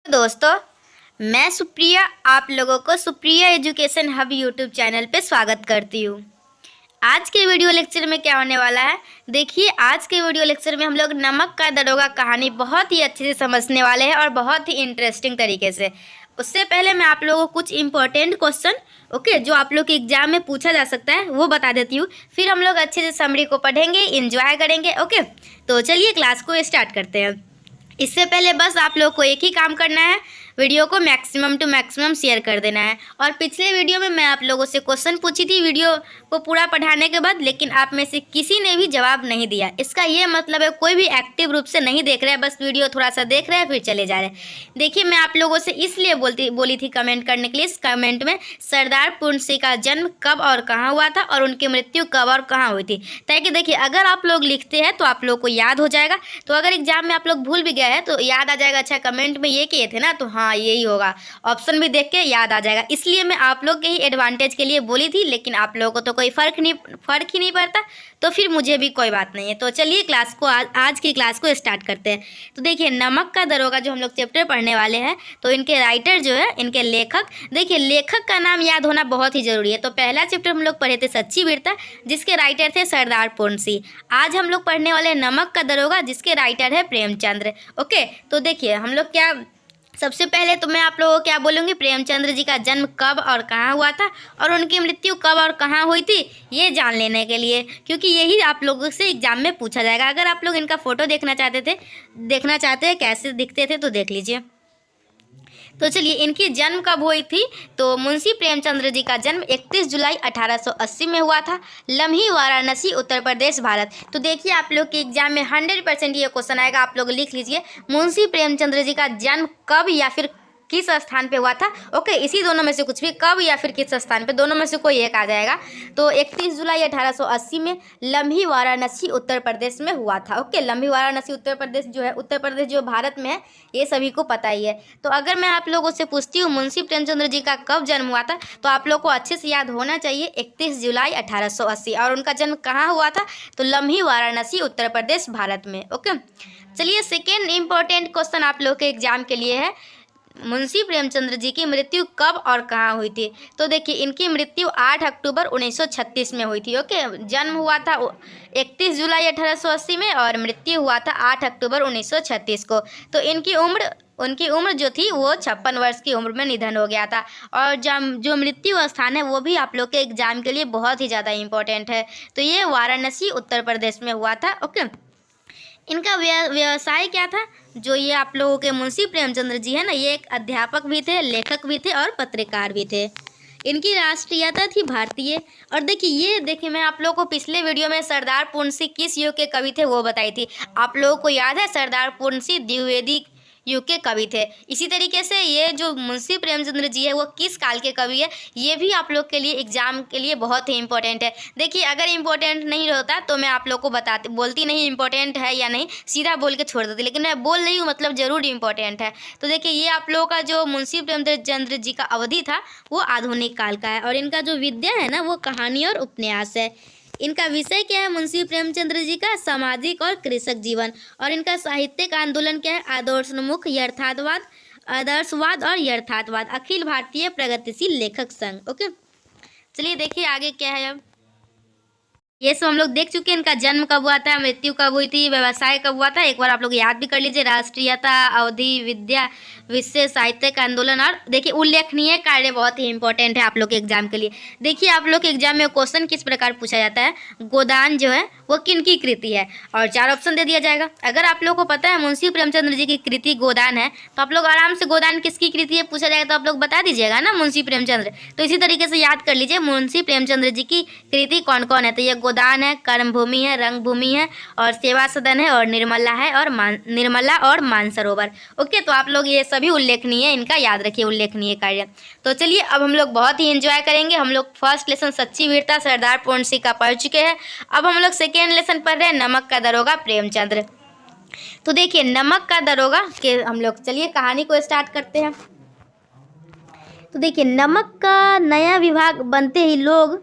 दोस्तों, मैं सुप्रिया आप लोगों को Supriya education hub YouTube channel पे स्वागत करती हूँ। आज के वीडियो लेक्चर में क्या होने वाला है, देखिए आज के वीडियो लेक्चर में हम लोग नमक का दरोगा कहानी बहुत ही अच्छे से समझने वाले हैं और बहुत ही इंटरेस्टिंग तरीके से। उससे पहले मैं आप लोगों को कुछ इंपॉर्टेंट क्वेश्चन जो आप लोग के एग्जाम में पूछा जा सकता है वो बता देती हूँ। फिर हम लोग अच्छे से समरी को पढ़ेंगे, इंजॉय करेंगे। ओके, तो चलिए क्लास को स्टार्ट करते हैं। इससे पहले बस आप लोग को एक ही काम करना है, वीडियो को मैक्सिमम टू मैक्सिमम शेयर कर देना है। और पिछले वीडियो में मैं आप लोगों से क्वेश्चन पूछी थी वीडियो को पूरा पढ़ाने के बाद, लेकिन आप में से किसी ने भी जवाब नहीं दिया। इसका ये मतलब है कोई भी एक्टिव रूप से नहीं देख रहा है, बस वीडियो थोड़ा सा देख रहे हैं फिर चले जा रहे हैं। देखिए मैं आप लोगों से इसलिए बोली थी कमेंट करने के लिए, इस कमेंट में सरदार पूर्ण सिंह का जन्म कब और कहाँ हुआ था और उनकी मृत्यु कब और कहाँ हुई थी, ताकि देखिए अगर आप लोग लिखते हैं तो आप लोग को याद हो जाएगा। तो अगर एग्जाम में आप लोग भूल भी गए हैं तो याद आ जाएगा, अच्छा कमेंट में ये किए थे ना, तो हाँ यही होगा, ऑप्शन भी देख के याद आ जाएगा। इसलिए मैं आप लोग के ही एडवांटेज के लिए बोली थी, लेकिन आप लोगों को तो कोई फर्क ही नहीं पड़ता, तो फिर मुझे भी कोई बात नहीं है। तो चलिए क्लास को आज की क्लास को स्टार्ट करते हैं। तो देखिए नमक का दरोगा जो हम लोग चैप्टर पढ़ने वाले हैं, तो इनके राइटर जो है, इनके लेखक, देखिए लेखक का नाम याद होना बहुत ही जरूरी है। तो पहला चैप्टर हम लोग पढ़े थे सच्ची वीरता, जिसके राइटर थे सरदार पूर्ण सिंह। आज हम लोग पढ़ने वाले नमक का दरोगा, जिसके राइटर है प्रेमचंद्र। ओके, तो देखिए हम लोग क्या, सबसे पहले तो मैं आप लोगों को क्या बोलूँगी, प्रेमचंद्र जी का जन्म कब और कहाँ हुआ था और उनकी मृत्यु कब और कहाँ हुई थी, ये जान लेने के लिए, क्योंकि यही आप लोगों से एग्जाम में पूछा जाएगा। अगर आप लोग इनका फोटो देखना चाहते हैं कैसे दिखते थे, तो देख लीजिए। तो चलिए इनकी जन्म कब हुई थी, तो मुंशी प्रेमचंद्र जी का जन्म 31 जुलाई 1880 में हुआ था, लम्ही, वाराणसी, उत्तर प्रदेश, भारत। तो देखिए आप लोग के एग्जाम में 100% ये क्वेश्चन आएगा, आप लोग लिख लीजिए मुंशी प्रेमचंद्र जी का जन्म कब या फिर किस स्थान पे हुआ था। ओके, इसी दोनों में से कुछ भी, कब या फिर किस स्थान पे, दोनों में से कोई एक आ जाएगा। तो 31 जुलाई 1880 में लम्ही, वाराणसी, उत्तर प्रदेश में हुआ था। ओके, लम्ही, वाराणसी, उत्तर प्रदेश जो है, उत्तर प्रदेश जो भारत में है, ये सभी को पता ही है। तो अगर मैं आप लोगों से पूछती हूँ मुंशी प्रेमचंद्र जी का कब जन्म हुआ था, तो आप लोग को अच्छे से याद होना चाहिए 31 जुलाई 1880। और उनका जन्म कहाँ हुआ था, तो लम्ही, वाराणसी, उत्तर प्रदेश, भारत में। ओके, चलिए सेकेंड इंपॉर्टेंट क्वेश्चन आप लोग के एग्जाम के लिए है, मुंशी प्रेमचंद्र जी की मृत्यु कब और कहाँ हुई थी। तो देखिए इनकी मृत्यु 8 अक्टूबर 1936 में हुई थी। ओके, जन्म हुआ था 31 जुलाई 1880 में और मृत्यु हुआ था 8 अक्टूबर 1936 को। तो उनकी उम्र जो थी वो 56 वर्ष की उम्र में निधन हो गया था। और जो मृत्यु स्थान है वो भी आप लोग के एग्जाम के लिए बहुत ही ज़्यादा इंपॉर्टेंट है, तो ये वाराणसी, उत्तर प्रदेश में हुआ था। ओके, इनका व्यवसाय क्या था, जो ये आप लोगों के मुंशी प्रेमचंद्र जी है ना, ये एक अध्यापक भी थे, लेखक भी थे और पत्रकार भी थे। इनकी राष्ट्रीयता थी भारतीय। और देखिए मैं आप लोगों को पिछले वीडियो में सरदार पूर्ण सिंह किस युग के कवि थे वो बताई थी। आप लोगों को याद है, सरदार पूर्ण सिंह द्विवेदी युग के कवि थे। इसी तरीके से ये जो मुंशी प्रेमचंद्र जी है वो किस काल के कवि है, ये भी आप लोग के लिए एग्जाम के लिए बहुत ही इंपॉर्टेंट है। देखिए अगर इंपॉर्टेंट नहीं होता तो मैं आप लोग को बोलती नहीं इंपॉर्टेंट है या नहीं, सीधा बोल के छोड़ देती, लेकिन मैं बोल रही हूँ मतलब ज़रूर इंपॉर्टेंट है। तो देखिए ये आप लोगों का जो मुंशी प्रेमचंद्र जी का अवधि था वो आधुनिक काल का है, और इनका जो विद्या है ना वो कहानी और उपन्यास है। इनका विषय क्या है, मुंशी प्रेमचंद्र जी का सामाजिक और कृषक जीवन। और इनका साहित्यिक आंदोलन क्या है, आदर्शवाद और यथार्थवाद, अखिल भारतीय प्रगतिशील लेखक संघ। ओके, चलिए देखिए आगे क्या है। अब ये सब हम लोग देख चुके हैं, इनका जन्म कब हुआ था, मृत्यु कब हुई थी, व्यवसाय कब हुआ था, एक बार आप लोग याद भी कर लीजिए, राष्ट्रीयता, अवधि, विद्या, विषय, साहित्यिक आंदोलन और देखिए उल्लेखनीय कार्य बहुत ही इंपॉर्टेंट है आप लोग के एग्जाम के लिए। देखिए आप लोग के एग्जाम में क्वेश्चन किस प्रकार पूछा जाता है, गोदान जो है वो किन की कृति है, और 4 ऑप्शन दे दिया जाएगा। अगर आप लोग को पता है मुंशी प्रेमचंद्र जी की कृति गोदान है, तो आप लोग आराम से गोदान किसकी कृति है पूछा जाएगा तो आप लोग बता दीजिएगा ना, मुंशी प्रेमचंद्र। तो इसी तरीके से याद कर लीजिए मुंशी प्रेमचंद्र जी की कृति कौन कौन है, तो ये गोदान है, कर्मभूमि है, रंगभूमि है, और सेवा सदन है, और निर्मला और मानसरोवर। ओके, तो आप लोग ये सभी उल्लेखनीय, इनका याद रखिए उल्लेखनीय कार्य। तो चलिए अब हम लोग बहुत ही एंजॉय करेंगे। हम लोग फर्स्ट लेसन सच्ची वीरता सरदार पूर्ण सिंह का पढ़ चुके हैं, अब हम लोग सेकेंड लेसन पढ़ रहे हैं नमक का दरोगा प्रेमचंद्र। तो देखिए नमक का दरोगा के हम लोग चलिए कहानी को स्टार्ट करते हैं। तो देखिए नमक का नया विभाग बनते ही लोग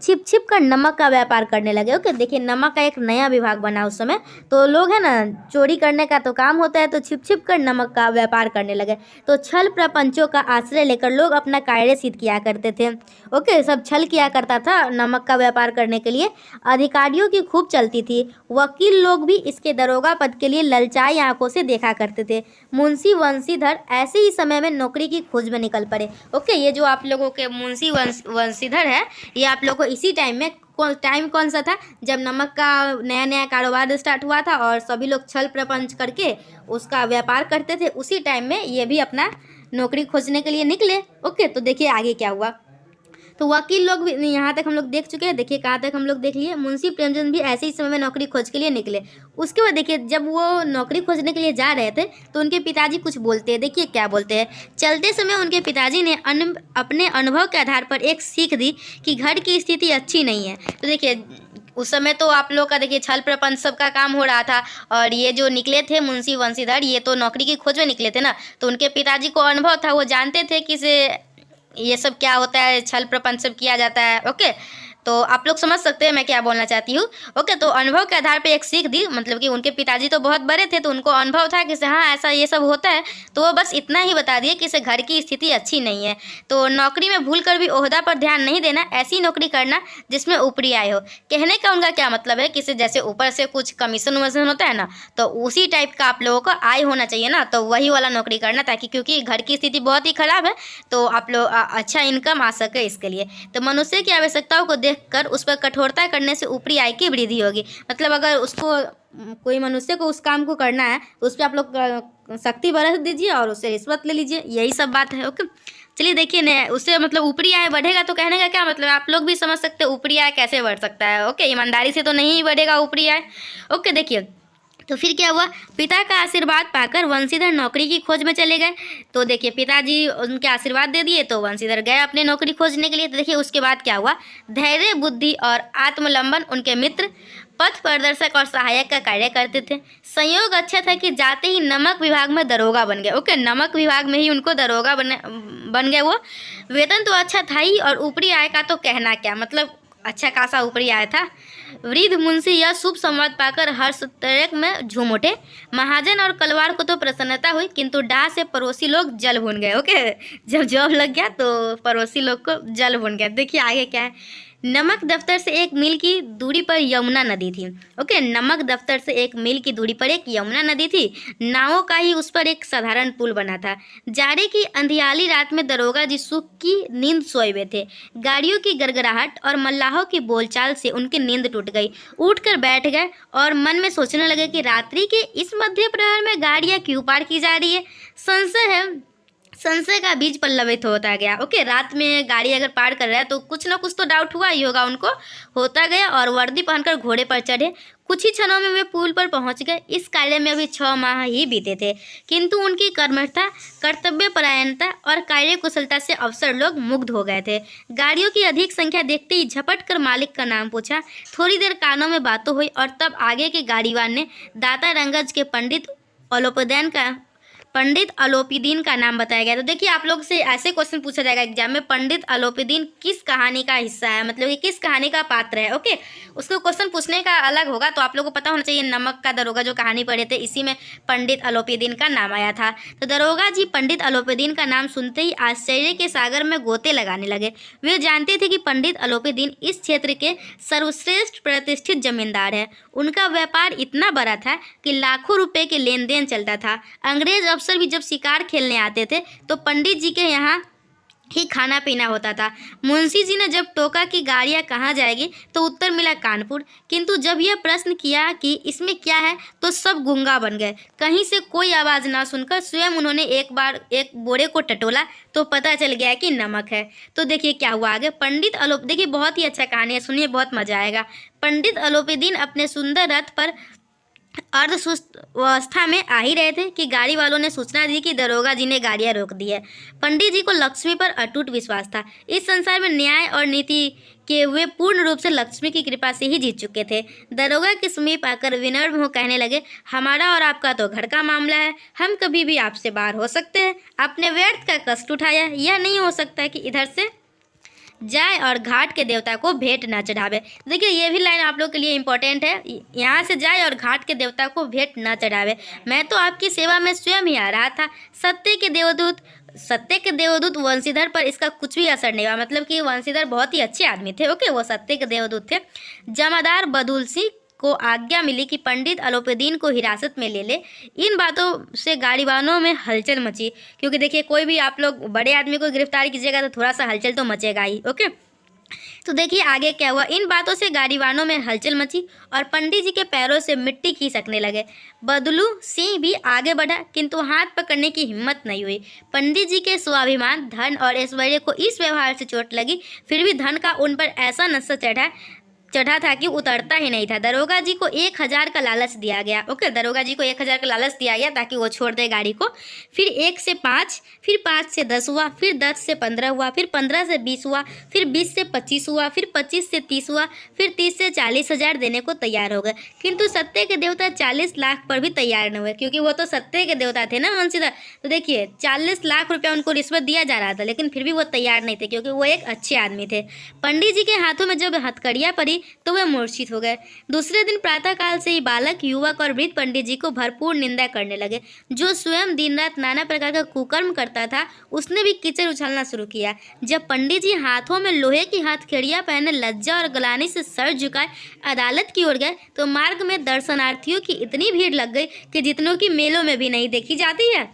छिप छिप कर नमक का व्यापार करने लगे। ओके, देखिए नमक का एक नया विभाग बना उस समय। तो लोग है ना, चोरी करने का तो काम होता है, तो छिप छिप कर नमक का व्यापार करने लगे। तो छल प्रपंचों का आश्रय लेकर लोग अपना कार्य सिद्ध किया करते थे। ओके, सब छल किया करता था नमक का व्यापार करने के लिए। अधिकारियों की खूब चलती थी। वकील लोग भी इसके दरोगा पद के लिए ललचाई आंखों से देखा करते थे। मुंशी वंशीधर ऐसे ही समय में नौकरी की खोज में निकल पड़े। ओके, ये जो आप लोगों के मुंशी वंशीधर है, ये आप लोगों को इसी टाइम में, टाइम कौन सा था, जब नमक का नया नया कारोबार स्टार्ट हुआ था और सभी लोग छल प्रपंच करके उसका व्यापार करते थे। उसी टाइम में ये भी अपना नौकरी खोजने के लिए निकले। ओके, तो देखिए आगे क्या हुआ। तो वकील लोग भी, यहाँ तक हम लोग देख चुके हैं। देखिए कहाँ तक हम लोग देख लिए। मुंशी प्रेमचंद भी ऐसे ही समय में नौकरी खोज के लिए निकले। उसके बाद देखिए जब वो नौकरी खोजने के लिए जा रहे थे तो उनके पिताजी कुछ बोलते हैं। देखिए क्या बोलते हैं। चलते समय उनके पिताजी ने अपने अनुभव के आधार पर एक सीख दी कि घर की स्थिति अच्छी नहीं है। तो देखिए उस समय तो आप लोग का देखिए छल प्रपंच सब का काम हो रहा था, और ये जो निकले थे मुंशी वंशीधर, ये तो नौकरी की खोज में निकले थे ना। तो उनके पिताजी को अनुभव था, वो जानते थे कि ये सब क्या होता है, छल प्रपंच सब किया जाता है। ओके, तो आप लोग समझ सकते हैं मैं क्या बोलना चाहती हूँ। ओके, तो अनुभव के आधार पे एक सीख दी, मतलब कि उनके पिताजी तो बहुत बड़े थे, तो उनको अनुभव था कि हाँ ऐसा ये सब होता है। तो वो बस इतना ही बता दिए कि इसे घर की स्थिति अच्छी नहीं है, तो नौकरी में भूल कर भी ओहदा पर ध्यान नहीं देना, ऐसी नौकरी करना जिसमें ऊपरी आय हो। कहने का उनका क्या मतलब है कि जैसे ऊपर से कुछ कमीशन वमीशन होता है ना, तो उसी टाइप का आप लोगों को आय होना चाहिए ना, तो वही वाला नौकरी करना, ताकि क्योंकि घर की स्थिति बहुत ही खराब है, तो आप लोग अच्छा इनकम आ सके इसके लिए। तो मनुष्य की आवश्यकताओं को कर उस पर कठोरता करने से ऊपरी आय की वृद्धि होगी। मतलब अगर उसको कोई मनुष्य को उस काम को करना है तो उस पर आप लोग शक्ति बरत दीजिए और उससे रिश्वत ले लीजिए, यही सब बात है। ओके, चलिए देखिए न, उससे मतलब ऊपरी आय बढ़ेगा। तो कहने का क्या मतलब, आप लोग भी समझ सकते हैं ऊपरी आय कैसे बढ़ सकता है। ओके, ईमानदारी से तो नहीं बढ़ेगा ऊपरी आय। ओके, देखिए तो फिर क्या हुआ, पिता का आशीर्वाद पाकर वंशीधर नौकरी की खोज में चले गए। तो देखिए पिताजी उनके आशीर्वाद दे दिए तो वंशीधर गए अपने नौकरी खोजने के लिए। तो देखिए उसके बाद क्या हुआ, धैर्य बुद्धि और आत्मलंबन उनके मित्र, पथ प्रदर्शक और सहायक का कार्य करते थे। संयोग अच्छा था कि जाते ही नमक विभाग में दरोगा बन गए। ओके, नमक विभाग में ही उनको दरोगा बन गए वो। वेतन तो अच्छा था ही, और ऊपरी आय का तो कहना क्या, मतलब अच्छा खासा ऊपरी आया था। वृद्ध मुंशी यह शुभ संवाद पाकर हर्ष तरक में झूम उठे। महाजन और कलवार को तो प्रसन्नता हुई, किंतु डाह से पड़ोसी लोग जल भून गए। ओके, जब जॉब लग गया तो पड़ोसी लोग को जल भून गया। देखिए आगे क्या है। नमक दफ्तर से 1 मील की दूरी पर यमुना नदी थी। ओके, नमक दफ्तर से 1 मील की दूरी पर एक यमुना नदी थी। नावों का ही उस पर एक साधारण पुल बना था। जाड़े की अंधियाली रात में दरोगा जी सुख की नींद सोए हुए थे। गाड़ियों की गड़गड़ाहट और मल्लाहों की बोलचाल से उनकी नींद टूट गई। उठकर बैठ गए और मन में सोचने लगे कि रात्रि के इस मध्य प्रहर में गाड़ियाँ क्यों पार की जा रही है। संशय का बीज पल्लवित होता गया। ओके, रात में गाड़ी अगर पार कर रहा है तो कुछ ना कुछ तो डाउट हुआ ही होगा उनको, होता गया, और वर्दी पहनकर घोड़े पर चढ़े। कुछ ही क्षणों में वे पुल पर पहुंच गए। इस कार्य में अभी 6 माह ही बीते थे, किंतु उनकी कर्मठता, कर्तव्यपरायणता और कार्य कुशलता से अफसर लोग मुग्ध हो गए थे। गाड़ियों की अधिक संख्या देखते ही झपट कर मालिक का नाम पूछा। थोड़ी देर कानों में बातों हुई और तब आगे के गाड़ीवान ने दाता रंगज के पंडित अलोपीदीन का नाम बताया गया। तो देखिए आप लोग से ऐसे क्वेश्चन पूछा जाएगा एग्जाम में, पंडित अलोपीदीन किस कहानी का हिस्सा है, मतलब कि किस कहानी का पात्र है। ओके, उसको क्वेश्चन पूछने का अलग होगा, तो आप लोगों को पता होना चाहिए। नमक का दरोगा जो कहानी पढ़े थे, इसी में पंडित अलोपीदीन का नाम आया था। तो दरोगा जी पंडित अलोपीदीन का नाम सुनते ही आश्चर्य के सागर में गोते लगाने लगे। वे जानते थे कि पंडित अलोपीदीन इस क्षेत्र के सर्वश्रेष्ठ प्रतिष्ठित जमींदार है। उनका व्यापार इतना बड़ा था कि लाखों रुपए के लेन देन चलता था। अंग्रेज अफसर भी जब शिकार खेलने आते थे तो पंडित जी के यहाँ ही खाना पीना होता था। मुंशी जी ने जब टोका कि गाड़ियाँ कहाँ जाएगी तो उत्तर मिला कानपुर, किंतु जब यह प्रश्न किया कि इसमें क्या है तो सब गूंगा बन गए। कहीं से कोई आवाज़ ना सुनकर स्वयं उन्होंने एक बार एक बोरे को टटोला तो पता चल गया कि नमक है। तो देखिए क्या हुआ आगे। देखिए बहुत ही अच्छा कहानी है, सुनिए, बहुत मजा आएगा। पंडित अलोपीदीन अपने सुंदर रथ पर अर्धसुस्त अवस्था में आ ही रहे थे कि गाड़ी वालों ने सूचना दी कि दरोगा जी ने गाड़ियां रोक दी है। पंडित जी को लक्ष्मी पर अटूट विश्वास था। इस संसार में न्याय और नीति के वे पूर्ण रूप से लक्ष्मी की कृपा से ही जीत चुके थे। दरोगा के समीप आकर विनम्र हो कहने लगे, हमारा और आपका तो घर का मामला है, हम कभी भी आपसे बाहर हो सकते हैं। आपने व्यर्थ का कष्ट उठाया, यह नहीं हो सकता कि इधर से जाए और घाट के देवता को भेंट न चढ़ावे। देखिए ये भी लाइन आप लोग के लिए इम्पोर्टेंट है, यहाँ से जाए और घाट के देवता को भेंट न चढ़ावे। मैं तो आपकी सेवा में स्वयं ही आ रहा था। सत्य के देवदूत वंशीधर पर इसका कुछ भी असर नहीं हुआ, मतलब कि वंशीधर बहुत ही अच्छे आदमी थे। ओके, वो सत्य के देवदूत थे। जमादार बदुल सिंह को आज्ञा मिली कि पंडित अलोपीदीन को हिरासत में ले ले। इन बातों से गाड़ीवानों में हलचल मची, क्योंकि देखिए कोई भी आप लोग बड़े आदमी को गिरफ्तार कीजिएगा तो थोड़ा सा हलचल तो मचेगा ही। ओके, तो देखिए आगे क्या हुआ। इन बातों से गाड़ीवानों में हलचल मची और पंडित जी के पैरों से मिट्टी खिसकने लगे। बदलू सिंह भी आगे बढ़ा, किंतु हाथ पकड़ने की हिम्मत नहीं हुई। पंडित जी के स्वाभिमान, धन और ऐश्वर्य को इस व्यवहार से चोट लगी, फिर भी धन का उन पर ऐसा नशा चढ़ा था कि उतरता ही नहीं था। दरोगा जी को 1000 का लालच दिया गया। ओके, दरोगा जी को 1000 का लालच दिया गया ताकि वो छोड़ दे गाड़ी को। फिर 1 से 5, फिर 5 से 10 हुआ, फिर 10 से 15 हुआ, फिर 15 से 20 हुआ, फिर 20 से 25 हुआ, फिर 25 से 30 हुआ, फिर 30 से 40,000 देने को तैयार हो गए। किंतु सत्य के देवता 40 लाख पर भी तैयार न हुए, क्योंकि वो तो सत्य के देवता थे ना वंशीधर। तो देखिए 40 लाख रुपया उनको रिश्वत दिया जा रहा था, लेकिन फिर भी वो तैयार नहीं थे, क्योंकि वो एक अच्छे आदमी थे। पंडित जी के हाथों में जब हथकड़ियाँ पड़ी तो वे मूर्छित हो गए। दूसरे दिन प्रातःकाल से ही बालक, युवक और वृद्ध पंडित जी को भरपूर निंदा करने लगे। जो स्वयं दिन रात नाना प्रकार का कुकर्म करता था, उसने भी कीचड़ उछलना शुरू किया। जब पंडित जी हाथों में लोहे की हथकड़ियाँ पहने लज्जा और गलानी से सर झुकाए अदालत की ओर गए, तो मार्ग में दर्शनार्थियों की इतनी भीड़ लग गई कि जितनों की मेलों में भी नहीं देखी जाती है।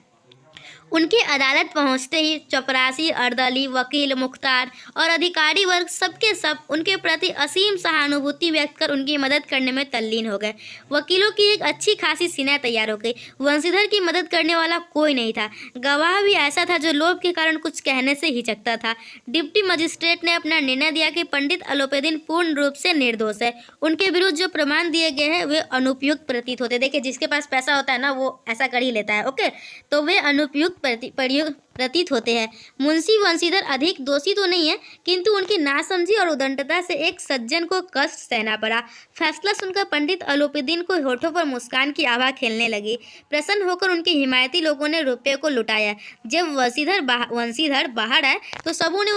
उनकी अदालत पहुंचते ही चपरासी, अर्दली, वकील, मुख्तार और अधिकारी वर्ग सबके सब उनके प्रति असीम सहानुभूति व्यक्त कर उनकी मदद करने में तल्लीन हो गए। वकीलों की एक अच्छी खासी सेना तैयार हो गई। वंशीधर की मदद करने वाला कोई नहीं था। गवाह भी ऐसा था जो लोभ के कारण कुछ कहने से हिचकता था। डिप्टी मजिस्ट्रेट ने अपना निर्णय दिया कि पंडित अलोपीदीन पूर्ण रूप से निर्दोष है। उनके विरुद्ध जो प्रमाण दिए गए हैं वे अनुपयुक्त प्रतीत होते। देखिए जिसके पास पैसा होता है ना वो ऐसा कर ही लेता है। ओके, तो वे अनुपयुक्त प्रतीत होते हैं। मुंशी वंशीधर अधिक दोषी तो नहीं है, किंतु उनकी नासमझी और उदंडता से एक सज्जन को कष्ट सहना पड़ा। फैसला सुनकर पंडित अलोपीदीन को होठों पर मुस्कान की आभा खेलने लगी। प्रसन्न होकर उनके हिमायती लोगों ने रुपये को लुटाया। जब वंशीधर बाहर आए तो सबों ने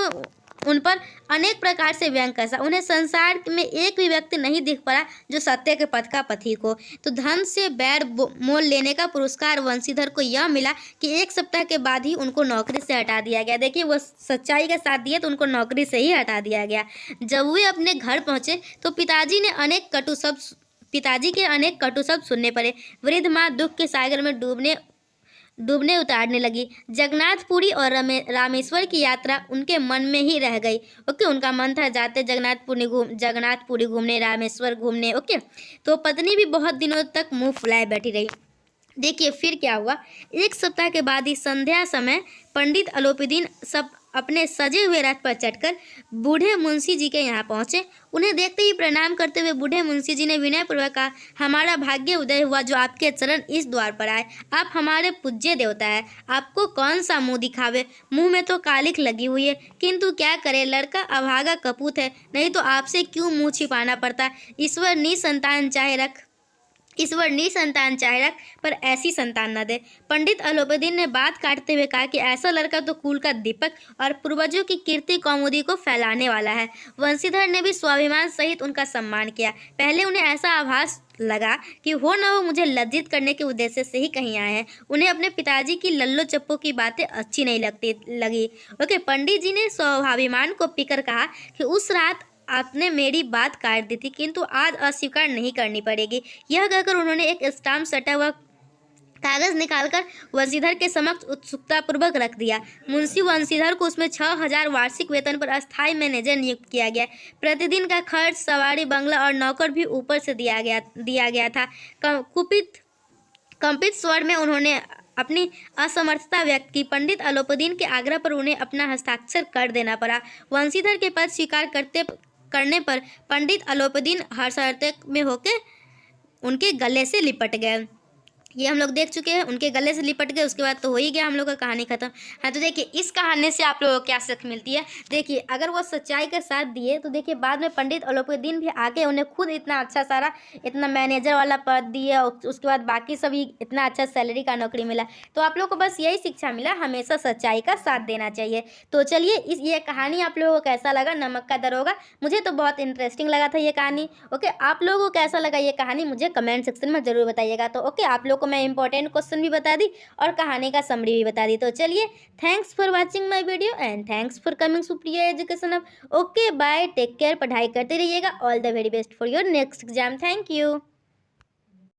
उन पर अनेक प्रकार से व्यंग कसा। उन्हें संसार में एक भी व्यक्ति नहीं दिख पड़ा जो सत्य के पथ का पथिक हो। तो धन से बैर मोल लेने का पुरस्कार वंशीधर को यह मिला कि 1 सप्ताह के बाद ही उनको नौकरी से हटा दिया गया। देखिए वो सच्चाई का साथ दिया तो उनको नौकरी से ही हटा दिया गया। जब वे अपने घर पहुंचे तो पिताजी के अनेक कटु शब्द सुनने पड़े। वृद्ध माँ दुख के सागर में डूबने उतारने लगी। जगन्नाथपुरी और रामेश्वर की यात्रा उनके मन में ही रह गई। ओके, उनका मन था जाते जगन्नाथपुरी घूमने, रामेश्वर घूमने। ओके, तो पत्नी भी बहुत दिनों तक मुंह फुलाए बैठी रही। देखिए फिर क्या हुआ। 1 सप्ताह के बाद ही संध्या समय पंडित अलोपीदीन सब अपने सजे हुए रथ पर चढ़कर बूढ़े मुंशी जी के यहाँ पहुँचे। उन्हें देखते ही प्रणाम करते हुए बूढ़े मुंशी जी ने विनयपूर्वक कहा, हमारा भाग्य उदय हुआ जो आपके चरण इस द्वार पर आए। आप हमारे पूज्य देवता है, आपको कौन सा मुंह दिखावे। मुंह में तो कालिख लगी हुई है, किंतु क्या करे, लड़का अभागा कपूत है, नहीं तो आपसे क्यों मुँह छिपाना पड़ता। ईश्वर निसंतान चाहे रख पर ऐसी संतान न दे। पंडित अलोपीदीन ने बात काटते हुए कहा कि ऐसा लड़का तो कुल का दीपक और पूर्वजों की कीर्ति कौमुदी को फैलाने वाला है। वंशीधर ने भी स्वाभिमान सहित उनका सम्मान किया। पहले उन्हें ऐसा आभास लगा कि हो न हो मुझे लज्जित करने के उद्देश्य से ही कहीं आए हैं। उन्हें अपने पिताजी की लल्लो चप्पो की बातें अच्छी नहीं लगी। ओके, पंडित जी ने स्वाभिमान को पीकर कहा कि उस रात आपने मेरी बात काट दी थी, किंतु आज अस्वीकार नहीं करनी पड़ेगी। यह कहकर उन्होंने एक स्टाम्प सटा हुआ कागज निकालकर वंशीधर के समक्ष उत्सुकतापूर्वक रख दिया। मुंशी वंशीधर को उसमें 6000 वार्षिक वेतन पर अस्थायी मैनेजर नियुक्त किया गया। प्रतिदिन का खर्च, सवारी, बंगला और नौकर भी ऊपर से दिया गया था। कंपित स्वर में उन्होंने अपनी असमर्थता व्यक्त की। पंडित अलोपीदीन के आग्रह पर उन्हें अपना हस्ताक्षर कर देना पड़ा। वंशीधर के पद स्वीकार करने पर पंडित अलोपीदीन हर्षातिक में होकर उनके गले से लिपट गए। ये हम लोग देख चुके हैं, उनके गले से लिपट गए, उसके बाद तो हो ही गया हम लोग का कहानी खत्म। हाँ, तो देखिए इस कहानी से आप लोगों को क्या सीख मिलती है। देखिए अगर वो सच्चाई का साथ दिए तो देखिए बाद में पंडित अलोपीदीन भी आके उन्हें खुद इतना अच्छा सारा इतना मैनेजर वाला पद दिया, और उसके बाद बाकी सभी इतना अच्छा सैलरी का नौकरी मिला। तो आप लोग को बस यही शिक्षा मिला, हमेशा सच्चाई का साथ देना चाहिए। तो चलिए ये कहानी आप लोगों को कैसा लगा, नमक का दरोगा, मुझे तो बहुत इंटरेस्टिंग लगा था ये कहानी। ओके, आप लोगों को कैसा लगा ये कहानी मुझे कमेंट सेक्शन में जरूर बताइएगा। तो ओके, आप लोग को मैं इंपॉर्टेंट क्वेश्चन भी बता दी और कहानी का समरी भी बता दी। तो चलिए, thanks for watching my video and thanks for coming Supriya education hub. Okay bye, take care, पढ़ाई करते रहिएगा। All the very best for your next exam. Thank you.